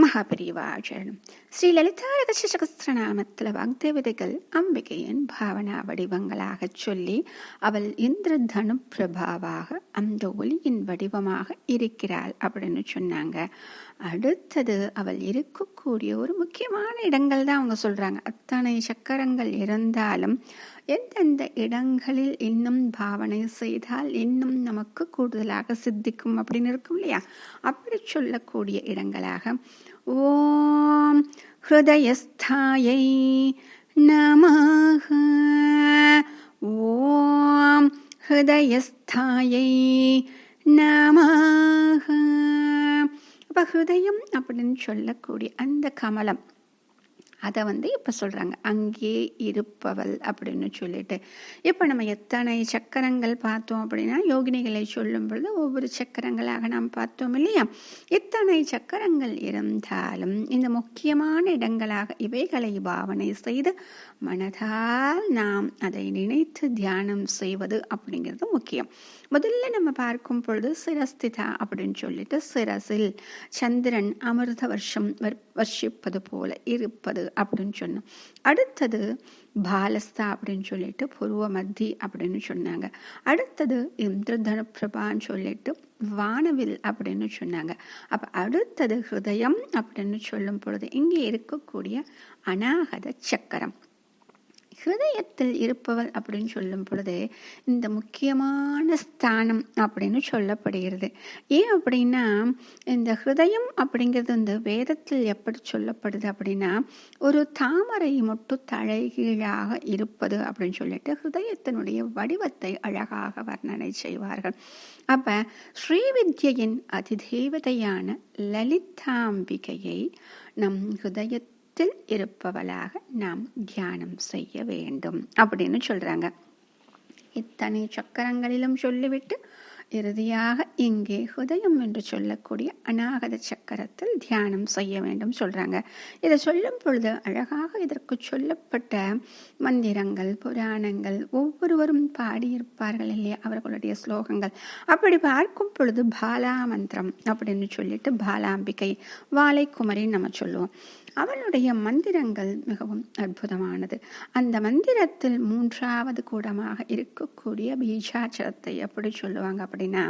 மகாபெரிவாச்சரணம். ஸ்ரீ லலிதா ரகசிய சகஸ்திரநாமத்தில் வாக்தேவதைகள் அம்பிகையின் பாவனா வடிவங்களாக சொல்லி அவள் இந்திர தனு பிரபாவாக அந்த ஒளியின் வடிவமாக இருக்கிறாள் அப்படின்னு சொன்னாங்க. அடுத்தது அவள் இருக்கக்கூடிய ஒரு முக்கியமான இடங்கள் தான் அவங்க சொல்றாங்க. அத்தனை சக்கரங்கள் இருந்தாலும் எந்தெந்த இடங்களில் இன்னும் பாவனை செய்தால் இன்னும் நமக்கு கூடுதலாக சித்திக்கும் அப்படின்னு இருக்கும் இல்லையா, அப்படி சொல்லக்கூடிய இடங்களாக ஓம் ஹிருதயஸ்தாயை நமஹ, ஓம் ஹிருதயஸ்தாயை நமஹ. அப்ப ஹிருதயம் அப்படின்னு சொல்லக்கூடிய அந்த கமலம் அதை இப்போ சொல்கிறாங்க அங்கே இருப்பவள் அப்படின்னு சொல்லிட்டு. இப்போ நம்ம எத்தனை சக்கரங்கள் பார்த்தோம் அப்படின்னா, யோகினிகளை சொல்லும் பொழுது ஒவ்வொரு சக்கரங்களாக நாம் பார்த்தோம் இல்லையா. இத்தனை சக்கரங்கள் இருந்தாலும் இந்த முக்கியமான இடங்களாக இவைகளை பாவனை செய்து மனதால் நாம் அதை நினைத்து தியானம் செய்வது அப்படிங்கிறது முக்கியம். முதல்ல நம்ம பார்க்கும் பொழுது சிரஸ்திதா அப்படின்னு சொல்லிட்டு சிரசில் சந்திரன் அமிர்த வருஷம் வர்ஷிப்பது போல இருப்பது அப்படின்னு சொன்னோம். அடுத்தது பாலஸ்தா அப்படின்னு சொல்லிட்டு புருவ மத்தி அப்படின்னு சொன்னாங்க. அடுத்தது இந்திரதனு பிரபான்னு சொல்லிட்டு வானவில் அப்படின்னு சொன்னாங்க. அப்ப அடுத்தது ஹிருதயம் அப்படின்னு சொல்லும் பொழுது இங்கே இருக்கக்கூடிய அநாகத சக்கரம் ஹிருதயத்தில் இருப்பவள் அப்படின்னு சொல்லும் பொழுது இந்த முக்கியமான ஸ்தானம் அப்படின்னு சொல்லப்படுகிறது. ஏன் அப்படின்னா, இந்த ஹிருதயம் அப்படிங்கிறது இந்த வேதத்தில் எப்படி சொல்லப்படுது அப்படின்னா, ஒரு தாமரை மொட்டு தலைகீழாக இருப்பது அப்படின்னு சொல்லிட்டு ஹிருதயத்தினுடைய வடிவத்தை அழகாக வர்ணனை செய்வார்கள். அப்ப ஸ்ரீவித்யின் அதிதேவதையான லலிதாம்பிகையை நம் ஹிருதயத்தில் இருப்பவளாக நாம் தியானம் செய்ய வேண்டும் அப்படின்னு சொல்றாங்க. இத்தனை சக்கரங்களிலும் சொல்லிவிட்டு இறுதியாக இங்கே ஹிருதயம் என்று சொல்லக்கூடிய அநாகத சக்கரத்தில் தியானம் செய்ய வேண்டும் சொல்றாங்க. இதை சொல்லும் பொழுது அழகாக இதற்கு சொல்லப்பட்ட மந்திரங்கள் புராணங்கள் ஒவ்வொருவரும் பாடியிருப்பார்கள் இல்லையா, அவர்களுடைய ஸ்லோகங்கள். அப்படி பார்க்கும் பொழுது பாலா மந்திரம் அப்படின்னு சொல்லிட்டு பாலாம்பிகை வாழைக்குமரி நம்ம சொல்லுவோம். அவளுடைய மந்திரங்கள் மிகவும் அற்புதமானது. அந்த மந்திரத்தில் 3வது கூடமாக இருக்கக்கூடிய பீஜாட்சரத்தை எப்படி சொல்லுவாங்க அப்படின்னா,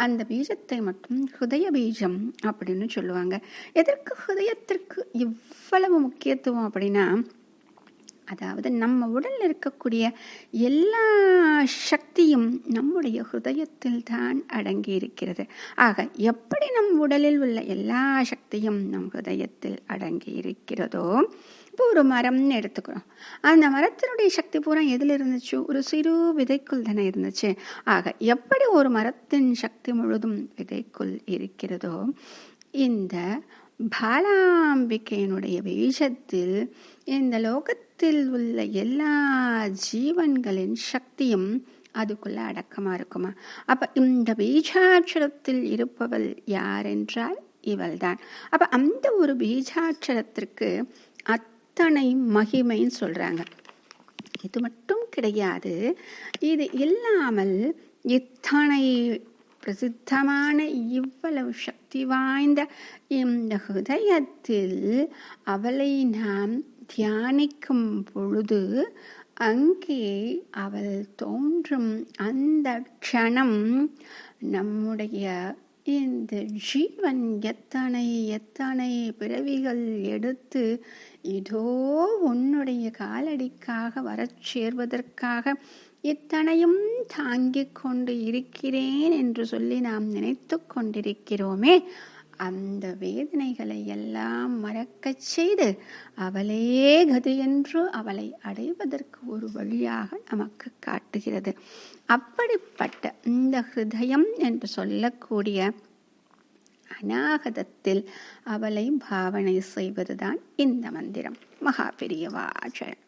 அந்த பீஜத்தை மட்டும் ஹிருதய பீஜம் அப்படின்னு சொல்லுவாங்க. எதற்கு ஹிருதயத்திற்கு இவ்வளவு முக்கியத்துவம் அப்படின்னா, அதாவது நம்ம உடலில் இருக்கக்கூடிய எல்லா சக்தியும் நம்முடைய ஹிருதயத்தில் தான் அடங்கி இருக்கிறது. ஆக எப்படி நம் உடலில் உள்ள எல்லா சக்தியும் நம் ஹிருதயத்தில் அடங்கி இருக்கிறதோ, இப்போ ஒரு மரம்னு எடுத்துக்கிறோம். அந்த மரத்தினுடைய சக்தி பூரா எதில் இருந்துச்சு? ஒரு சிறு விதைக்குள் தானே இருந்துச்சு. ஆக எப்படி ஒரு மரத்தின் சக்தி முழுதும் விதைக்குள் இருக்கிறதோ, இந்த பாலாம்பிகையினுடைய பீஜத்தில் இந்த லோகத்தில் உள்ள எல்லா ஜீவன்களின் சக்தியும் அதுக்குள்ள அடக்கமா இருக்குமா. அப்ப இந்த பீஜாட்சரத்தில் இருப்பவள் யார் என்றால் இவள் தான். அப்ப அந்த ஒரு பீஜாட்சரத்திற்கு அத்தனை மகிமைன்னு சொல்றாங்க. இது மட்டும் கிடையாது, இது இல்லாமல் இத்தனை பிரசித்தமான இவ்வளவு சக்தி வாய்ந்த இந்த ஹிருதயத்தில் அவளை நாம் தியானிக்கும் பொழுது அங்கே அவள் தோன்றும் அந்த க்ஷணம் நம்முடைய இந்த ஜீவன் எத்தனை எத்தனை பிறவிகள் எடுத்து இதோ உன்னுடைய காலடிக்காக வரச் சேர்வதற்காக இத்தனையும் தாங்கிக் கொண்டு இருக்கிறேன் என்று சொல்லி நாம் நினைத்து கொண்டிருக்கிறோமே, அந்த வேதனைகளை எல்லாம் மறக்கச் செய்து அவளே கதி என்று அவளை அடைவதற்கு ஒரு வழியாக நமக்கு காட்டுகிறது. அப்படிப்பட்ட இந்த ஹிருதயம் என்று சொல்லக்கூடிய அநாகதத்தில் அவளை பாவனை செய்வதுதான் இந்த மந்திரம். மகாபெரியவாச்சரணம்.